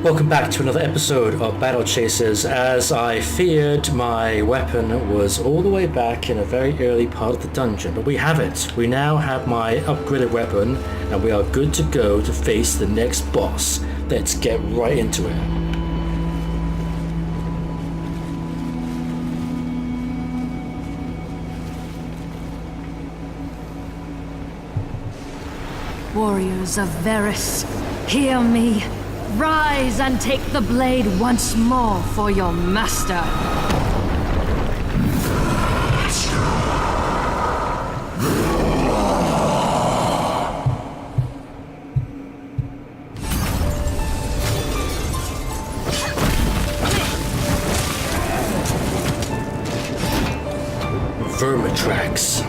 Welcome back to another episode of Battle Chasers. As I feared, my weapon was all the way back in a very early part of the dungeon, but we have it. We now have my upgraded weapon, and we are good to go to face the next boss. Let's get right into it. Warriors of Varus, hear me. Rise and take the blade once more for your master. Vermitrax.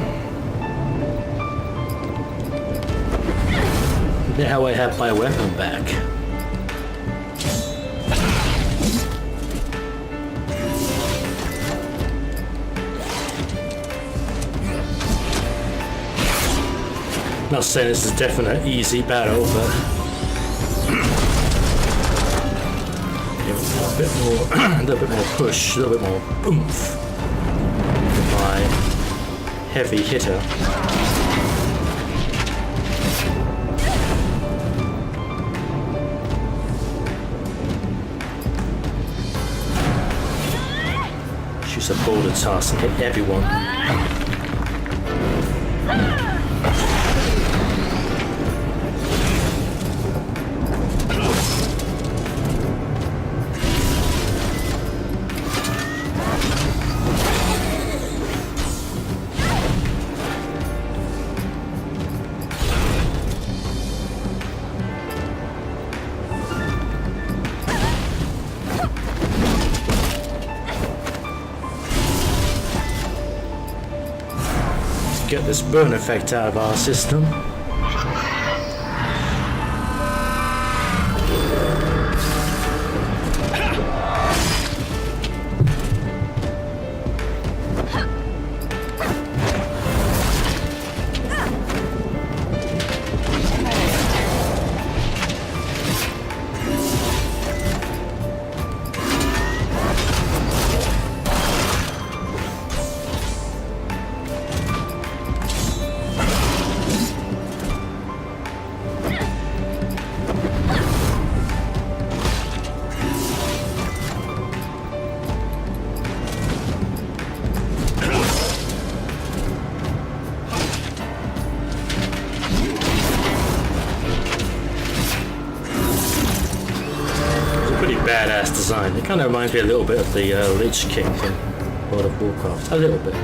Now I have my weapon back. Not saying this is definitely an easy battle, but a little bit more push, a little bit more oomph with my heavy hitter. Choose a bolder task and hit everyone. Get this burn effect out of our system. Badass design. It kind of reminds me a little bit of the Lich King from World of Warcraft. A little bit.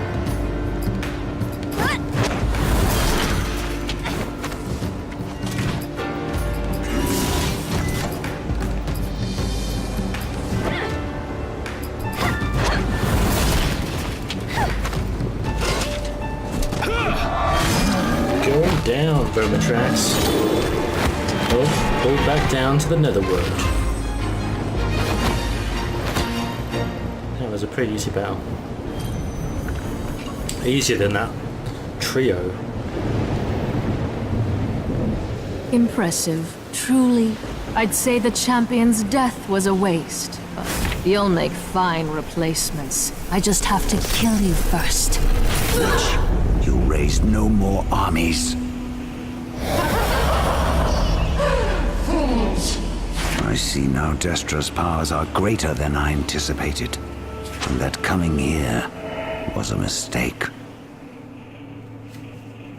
Going down, Vermitrax. Oh, pulled back down to the Netherworld. That was a pretty easy battle. Easier than that trio. Impressive, truly. I'd say the champion's death was a waste, but you'll make fine replacements. I just have to kill you first. Lich, you raise no more armies. I see now Destra's powers are greater than I anticipated. And that coming here was a mistake.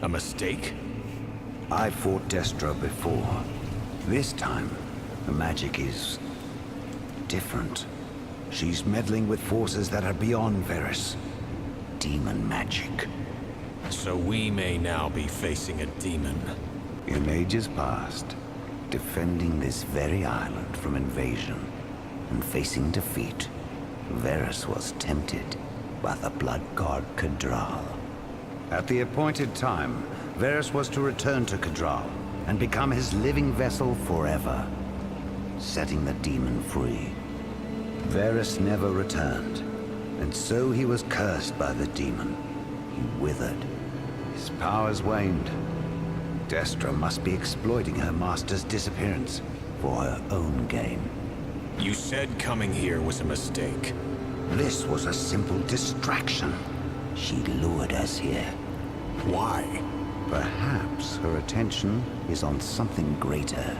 A mistake? I fought Destra before. This time, the magic is different. She's meddling with forces that are beyond Varus. Demon magic. So we may now be facing a demon. In ages past, defending this very island from invasion and facing defeat, Varus was tempted by the blood god Kadral. At the appointed time, Varus was to return to Kadral and become his living vessel forever, setting the demon free. Varus never returned, and so he was cursed by the demon. He withered. His powers waned. Destra must be exploiting her master's disappearance for her own gain. You said coming here was a mistake. This was a simple distraction. She lured us here. Why? Perhaps her attention is on something greater.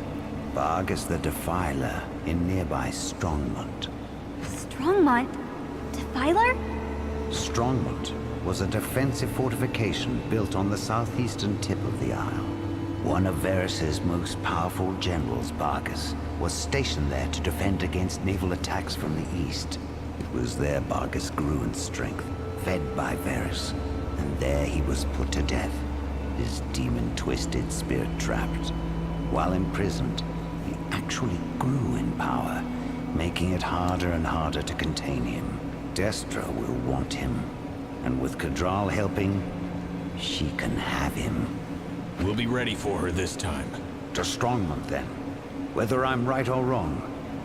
Vargas the Defiler in nearby Strongmont. Strongmont? Defiler? Strongmont was a defensive fortification built on the southeastern tip of the isle. One of Varys' most powerful generals, Vargas, was stationed there to defend against naval attacks from the east. It was there Vargas grew in strength, fed by Varys, and there he was put to death, his demon-twisted spirit trapped. While imprisoned, he actually grew in power, making it harder and harder to contain him. Destra will want him, and with Kadral helping, she can have him. We'll be ready for her this time. To Strongmont, then. Whether I'm right or wrong,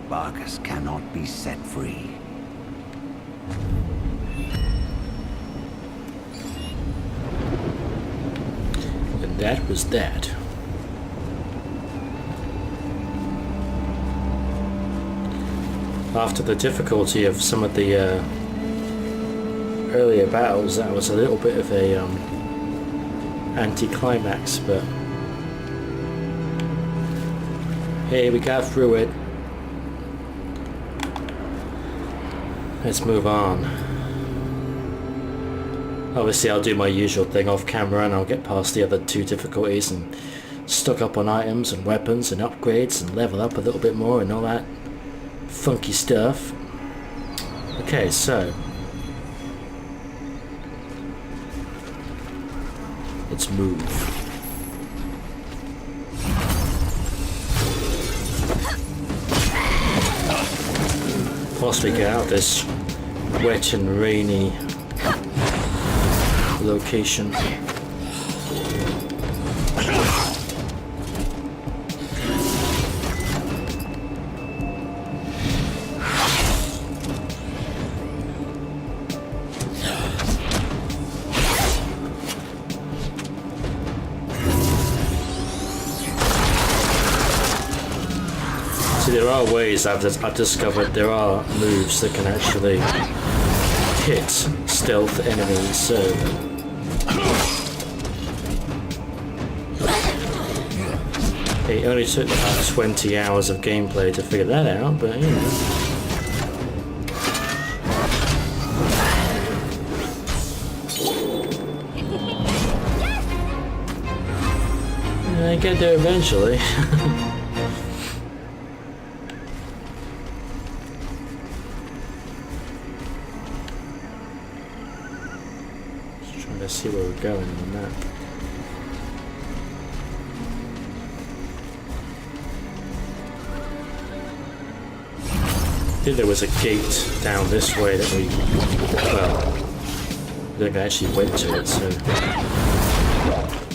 Vargas cannot be set free. And that was that. After the difficulty of some of the earlier battles, that was a little bit of a anti-climax, but hey, we got through it. Let's move on. Obviously I'll do my usual thing off camera and I'll get past the other two difficulties and stock up on items and weapons and upgrades and level up a little bit more and all that funky stuff. Okay, so let's move. Possibly get out of this wet and rainy location. There are ways I've discovered there are moves that can actually hit stealth enemies, so it only took about 20 hours of gameplay to figure that out, but you know. I get there eventually. Let's see where we're going on the map. I think there was a gate down this way that we, well, I think I actually went to it, so,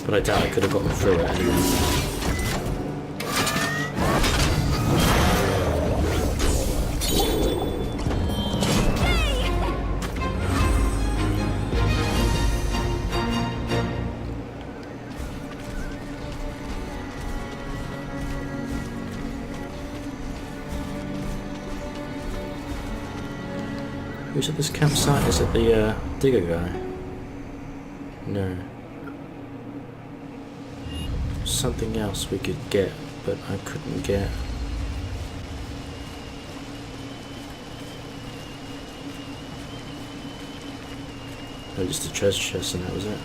but I doubt I could have gotten through it anyway. Who's at this campsite? Is it the digger guy? No. Something else we could get, but I couldn't get. Oh, just a treasure chest and that was it.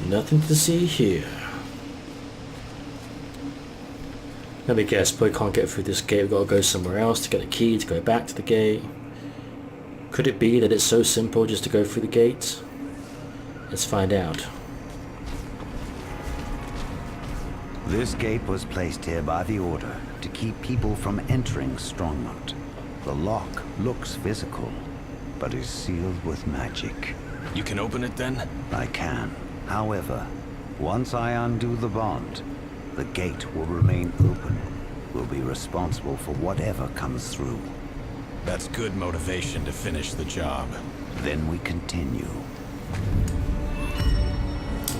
Nothing to see here. Let me guess, but we can't get through this gate, we've got to go somewhere else to get a key to go back to the gate. Could it be that it's so simple just to go through the gates? Let's find out. This gate was placed here by the Order to keep people from entering Strongmont. The lock looks physical, but is sealed with magic. You can open it then? I can. However, once I undo the bond, the gate will remain open. We'll be responsible for whatever comes through. That's good motivation to finish the job. Then we continue.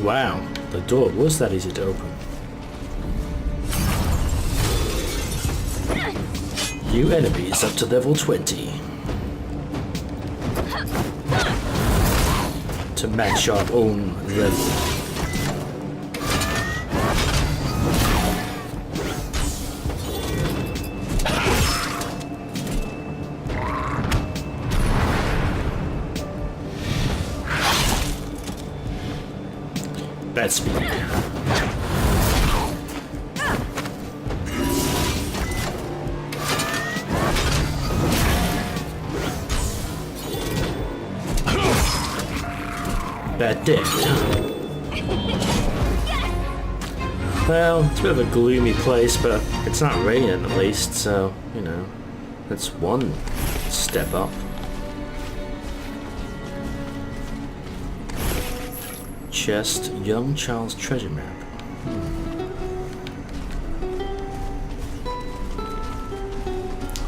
Wow, the door was that easy to open. New enemies up to level 20. To match our own level. Bad speed. Bad dick. Well, it's a bit of a gloomy place, but it's not raining at least, so, you know, that's one step up. Chest, young child's treasure map.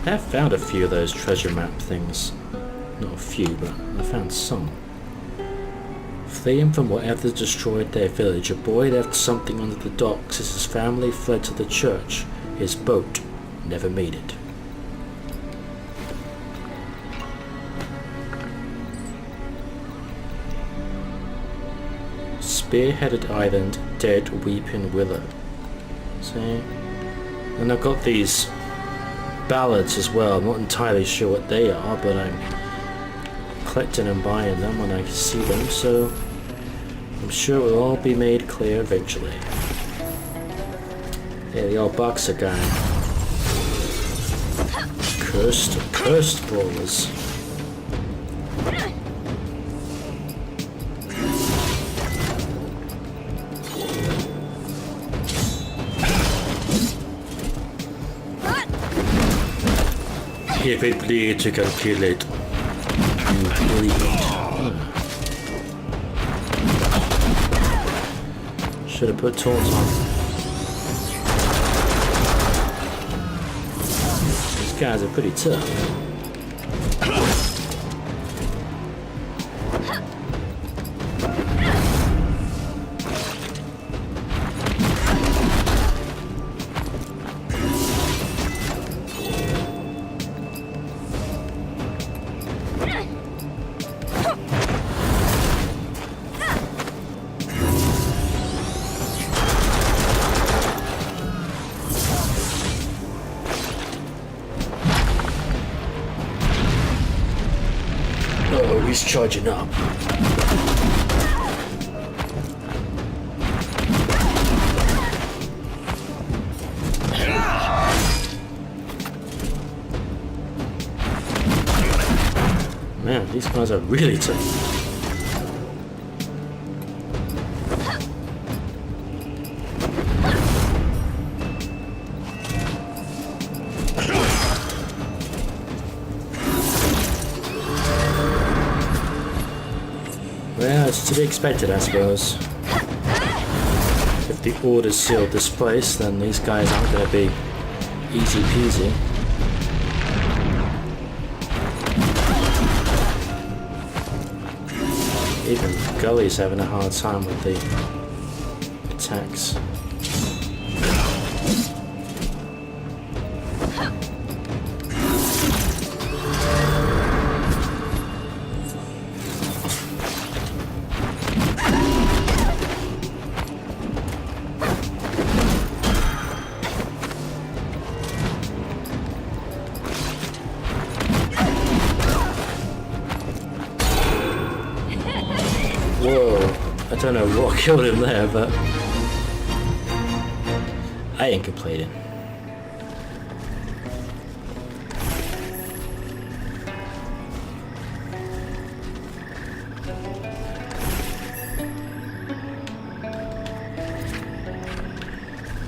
I have found a few of those treasure map things. Not a few, but I found some. Fleeing from whatever destroyed their village, a boy left something under the docks as his family fled to the church. His boat never made it. Spearheaded Island, Dead Weeping Willow. See? And I've got these ballads as well. I'm not entirely sure what they are, but I'm collecting and buying them when I see them, so I'm sure it will all be made clear eventually. Yeah, the old boxer guy. Cursed brawlers. If it bleeds, you can kill it. You bleed. Should have put taunts on. These guys are pretty tough. Oh, he's charging up. Man, these guys are really tough. Well, it's to be expected, I suppose. If the Order sealed this place, then these guys aren't going to be easy peasy. Even Gully's having a hard time with the attacks. Whoa, I don't know what killed him there, but I ain't complaining.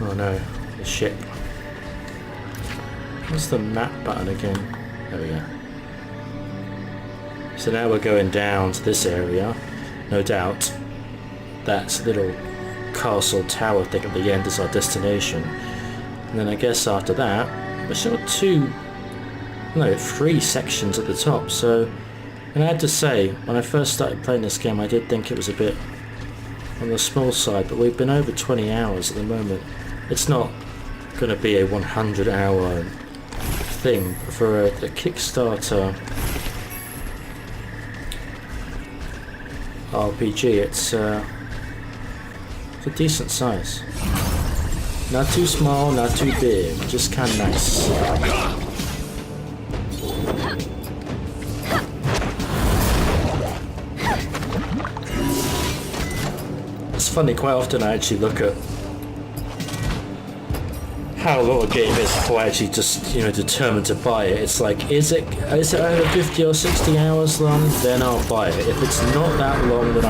Oh no, the ship. What's the map button again? There we go. So now we're going down to this area. No doubt that little castle tower thing at the end is our destination. And then I guess after that, we're still three sections at the top. So, and I had to say, when I first started playing this game, I did think it was a bit on the small side, but we've been over 20 hours at the moment. It's not going to be a 100-hour thing for a Kickstarter RPG. It's a decent size. Not too small, not too big, just kind of nice. It's funny, quite often I actually look at how long a game is before I actually just, determine to buy it. It's like, is it over 50 or 60 hours long? Then I'll buy it. If it's not that long, then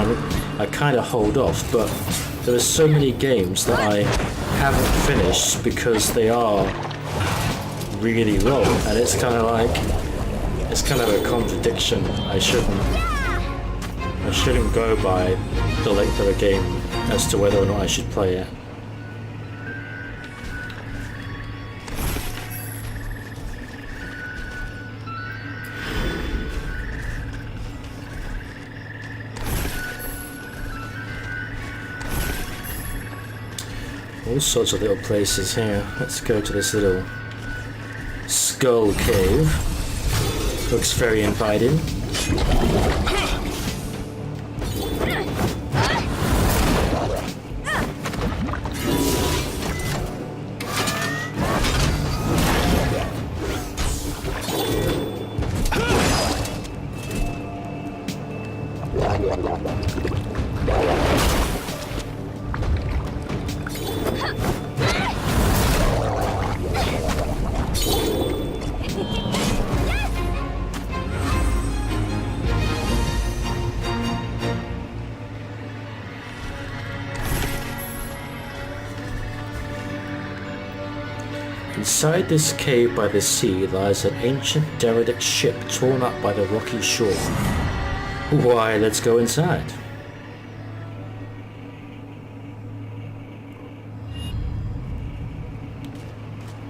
I kind of hold off. But there are so many games that I haven't finished because they are really long, and it's kind of a contradiction. I shouldn't go by the length of a game as to whether or not I should play it. All sorts of little places here. Let's go to this little skull cave. Looks very inviting. Inside this cave by the sea lies an ancient derelict ship torn up by the rocky shore. Why, let's go inside.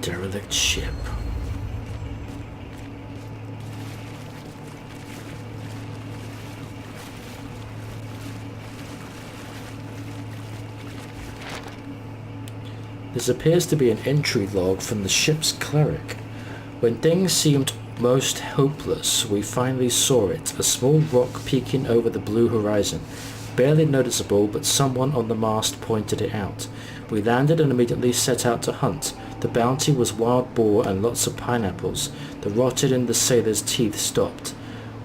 Derelict ship. This appears to be an entry log from the ship's cleric. When things seemed most hopeless, we finally saw it, a small rock peeking over the blue horizon. Barely noticeable, but someone on the mast pointed it out. We landed and immediately set out to hunt. The bounty was wild boar and lots of pineapples. The rotted in the sailor's teeth stopped.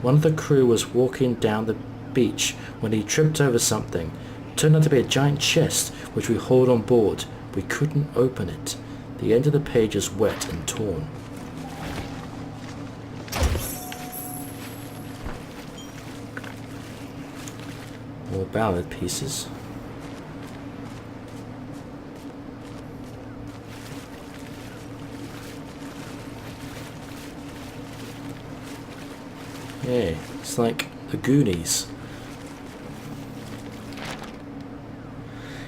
One of the crew was walking down the beach when he tripped over something. It turned out to be a giant chest, which we hauled on board. We couldn't open it. The end of the page is wet and torn. More ballad pieces. Yeah, it's like the Goonies.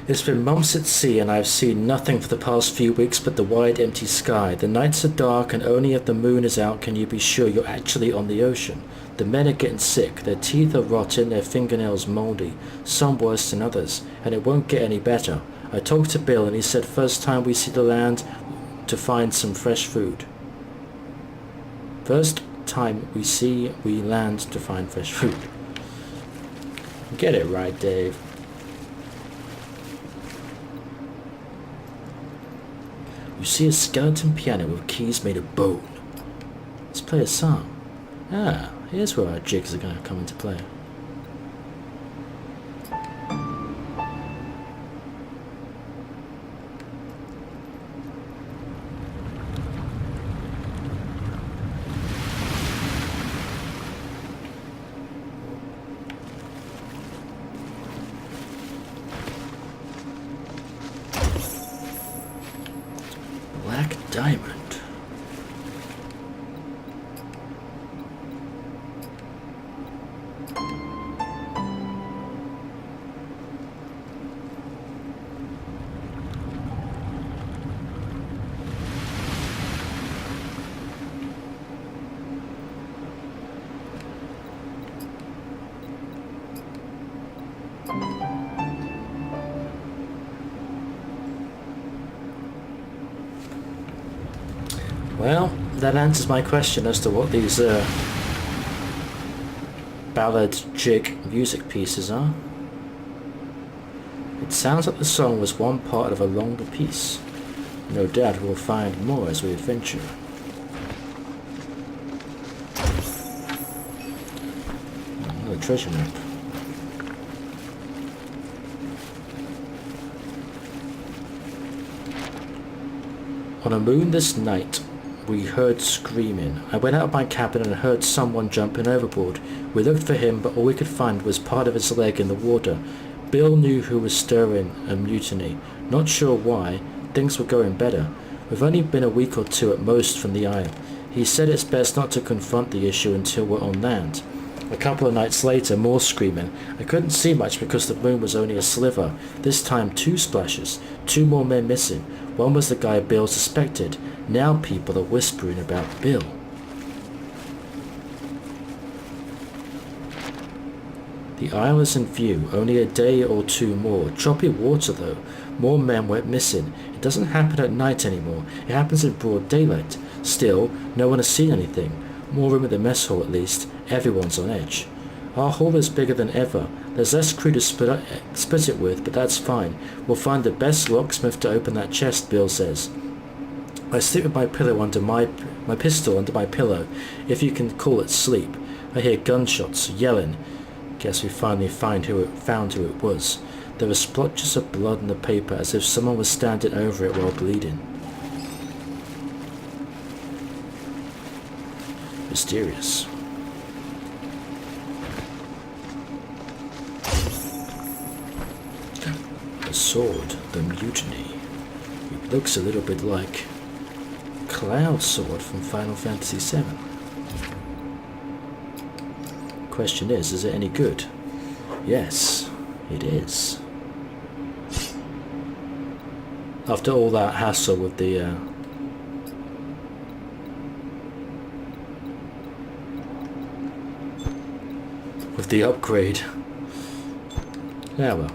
It's been months at sea and I've seen nothing for the past few weeks but the wide empty sky. The nights are dark and only if the moon is out can you be sure you're actually on the ocean. The men are getting sick, their teeth are rotten, their fingernails mouldy, some worse than others, and it won't get any better. I talked to Bill and he said first time we see the land to find some fresh food. First time we land to find fresh food. Get it right, Dave. You see a skeleton piano with keys made of bone. Let's play a song. Ah, here's where our jigs are going to come into play. Black diamond. Well, that answers my question as to what these ballad jig music pieces are. It sounds like the song was one part of a longer piece. No doubt we'll find more as we adventure. Another treasure map. On a moonless night, we heard screaming. I went out of my cabin and heard someone jumping overboard. We looked for him, but all we could find was part of his leg in the water. Bill knew who was stirring a mutiny. Not sure why. Things were going better. We've only been a week or two at most from the isle. He said it's best not to confront the issue until we're on land. A couple of nights later, more screaming. I couldn't see much because the moon was only a sliver. This time 2 splashes. 2 more men missing. One was the guy Bill suspected. Now people are whispering about Bill. The isle is in view. Only a day or 2 more. Choppy water though. More men went missing. It doesn't happen at night anymore. It happens in broad daylight. Still, no one has seen anything. More room at the mess hall at least. Everyone's on edge. Our hall is bigger than ever. There's less crew to split it with, but that's fine. We'll find the best locksmith to open that chest, Bill says. I sleep with my pillow under my pistol under my pillow, if you can call it sleep. I hear gunshots, yelling. Guess we finally found who it was. There were splotches of blood on the paper, as if someone was standing over it while bleeding. Mysterious. A sword, the mutiny. It looks a little bit like Cloud Sword from Final Fantasy VII. Question is it any good? Yes, it is. After all that hassle with the upgrade. Yeah, well.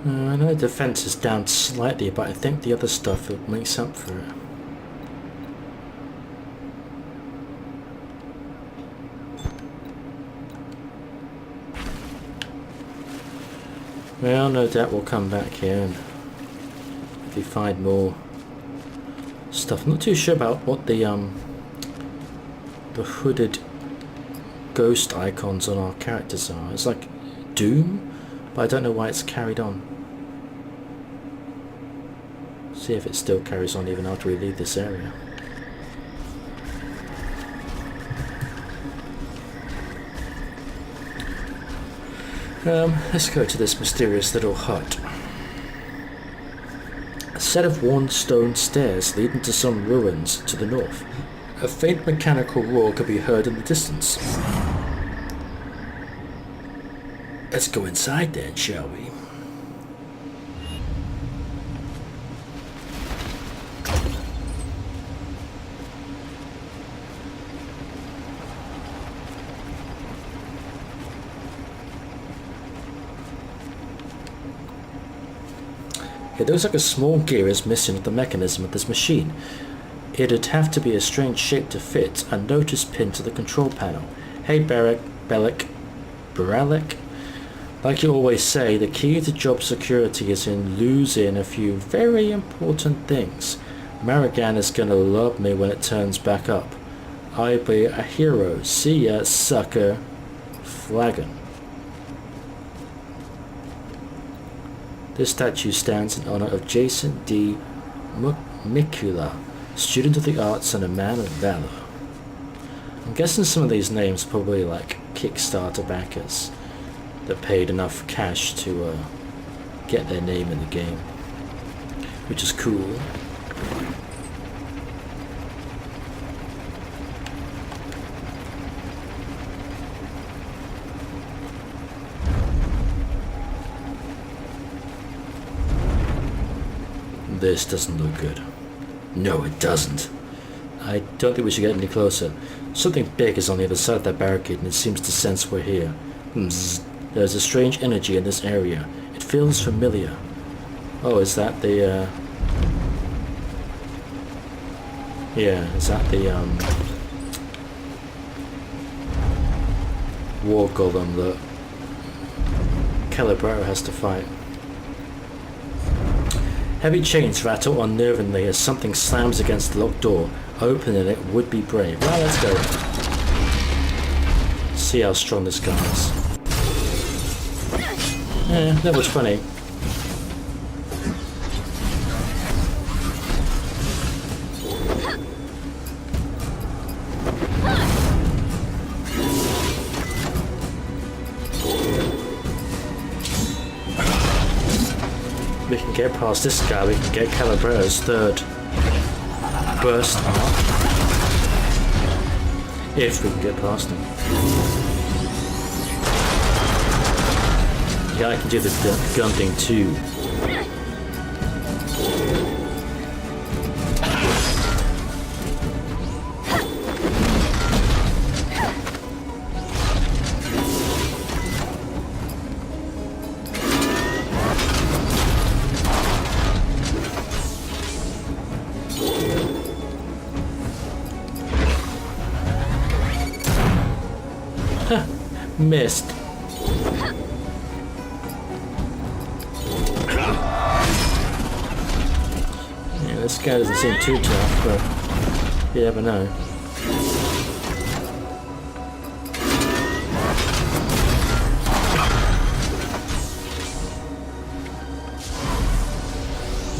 I know the defense is down slightly, but I think the other stuff makes up for it. Well, no doubt we'll come back here and if we find more stuff. I'm not too sure about what the hooded ghost icons on our characters are. It's like Doom, but I don't know why it's carried on. See if it still carries on even after we leave this area. Let's go to this mysterious little hut. A set of worn stone stairs leading to some ruins to the north. A faint mechanical roar could be heard in the distance. Let's go inside then, shall we? It looks like a small gear is missing with the mechanism of this machine. It'd have to be a strange shape to fit, a notice pinned to the control panel. Hey Baralek. Like you always say, the key to job security is in losing a few very important things. Marigan is gonna love me when it turns back up. I'll be a hero. See ya, sucker. Flagon. This statue stands in honor of Jason D. Mikula, student of the arts and a man of valor. I'm guessing some of these names are probably like Kickstarter backers that paid enough cash to get their name in the game, which is cool. This doesn't look good. No, it doesn't. I don't think we should get any closer. Something big is on the other side of that barricade, and it seems to sense we're here. There's a strange energy in this area. It feels familiar. Oh, is that the, yeah, is that the, war golem that Calibretto has to fight? Heavy chains rattle unnervingly as something slams against the locked door. Opening it would be brave. Well, let's go. See how strong this guy is. Yeah, that was funny. We can get past this guy, we can get Calibretto's third burst arc. If we can get past him. Yeah, I can do the gun thing too. Missed. Yeah, this guy doesn't seem too tough, but you never know.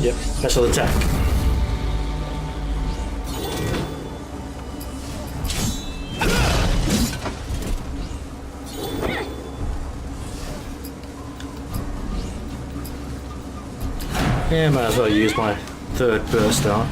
Yep, special attack. Yeah, might as well use my third burst arc.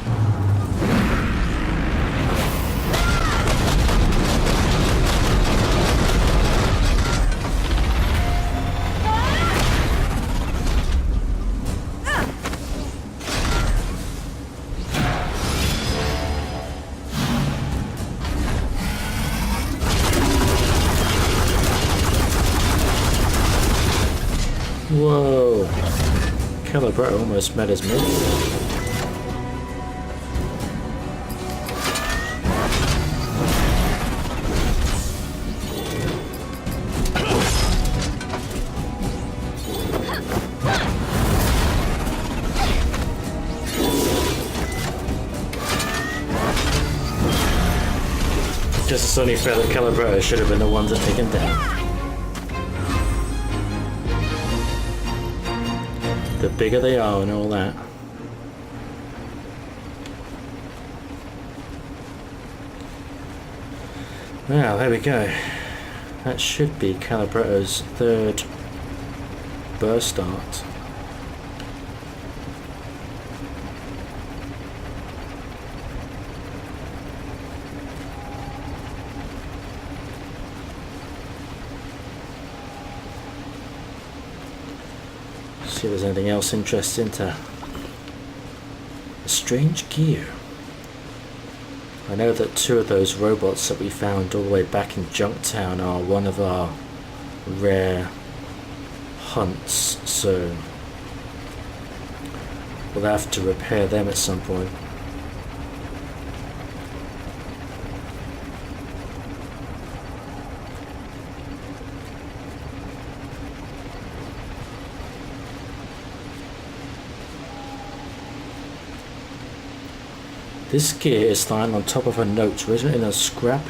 Whoa. Calibretto almost met his mate. Just as only fair that Calibretto should have been the one to take him down. The bigger they are and all that. Well, there we go. That should be Calibretto's third burst art. See if there's anything else interesting to... A strange gear. I know that two of those robots that we found all the way back in Junktown are one of our rare hunts, so we'll have to repair them at some point. This gear is lying on top of a note written in a scrap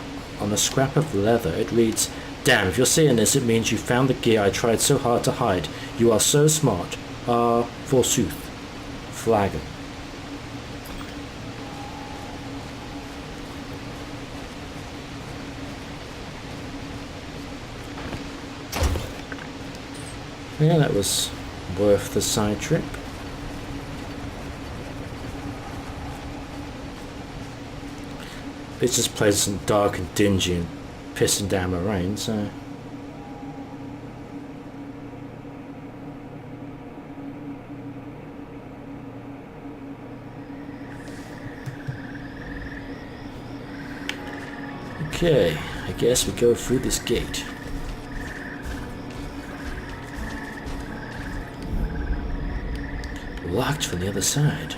of leather. It reads, "Damn, if you're seeing this, it means you found the gear I tried so hard to hide. You are so smart. Forsooth. Flagon." Yeah, that was worth the side trip. It's just pleasant, dark and dingy and pissing down the rain, so... Okay, I guess we go through this gate. Locked from the other side.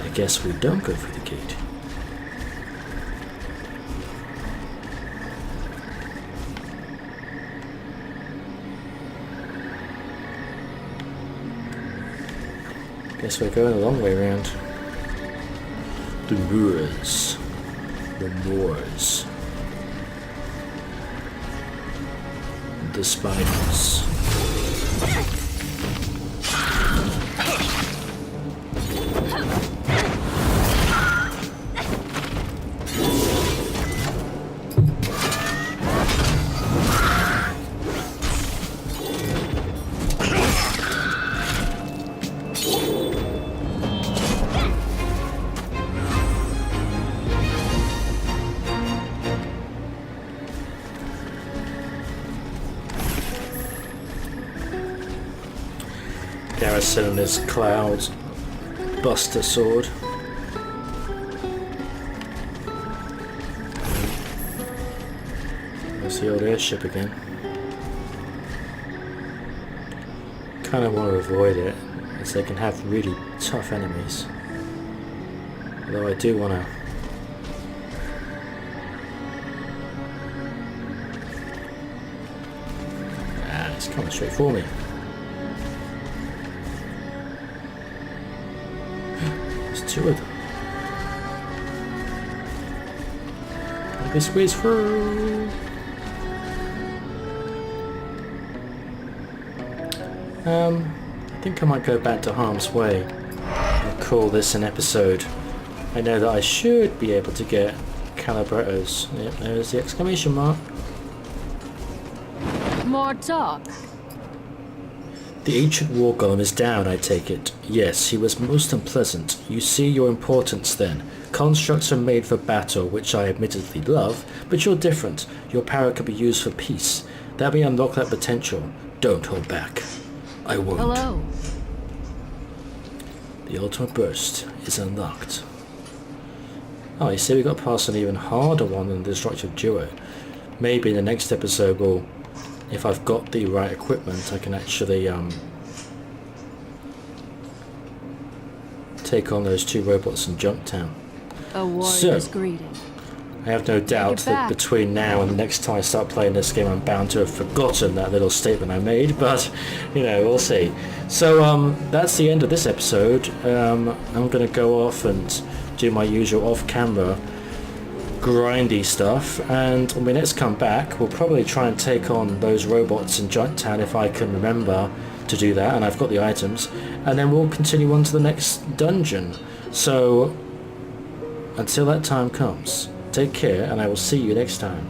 I guess we don't go through the gate. Guess we're going a long way around. The moors. The moors. The spiders. Garrison and his Cloud Buster sword. There's the old airship again. Kind of want to avoid it, as they can have really tough enemies. Although I do want to. It's coming straight for me. Two of them. Can we squeeze through? I think I might go back to Harm's Way and call this an episode. I know that I should be able to get Calibrettos. Yep, there's the exclamation mark. More talk. The ancient war golem is down, I take it. Yes, he was most unpleasant. You see your importance then. Constructs are made for battle, which I admittedly love, but you're different. Your power can be used for peace. That may unlock that potential. Don't hold back. I won't. Hello. The ultimate burst is unlocked. Oh, you see we got past an even harder one than the Destructive Duo. Maybe in the next episode we'll... If I've got the right equipment, I can actually take on those two robots in Junktown. A warrior's greeting. I have no doubt that between now and the next time I start playing this game, I'm bound to have forgotten that little statement I made, but, you know, we'll see. So, that's the end of this episode. I'm going to go off and do my usual off-camera grindy stuff, and when we next come back we'll probably try and take on those robots in Junktown if I can remember to do that, and I've got the items, and then we'll continue on to the next dungeon. So until that time comes, take care, and I will see you next time.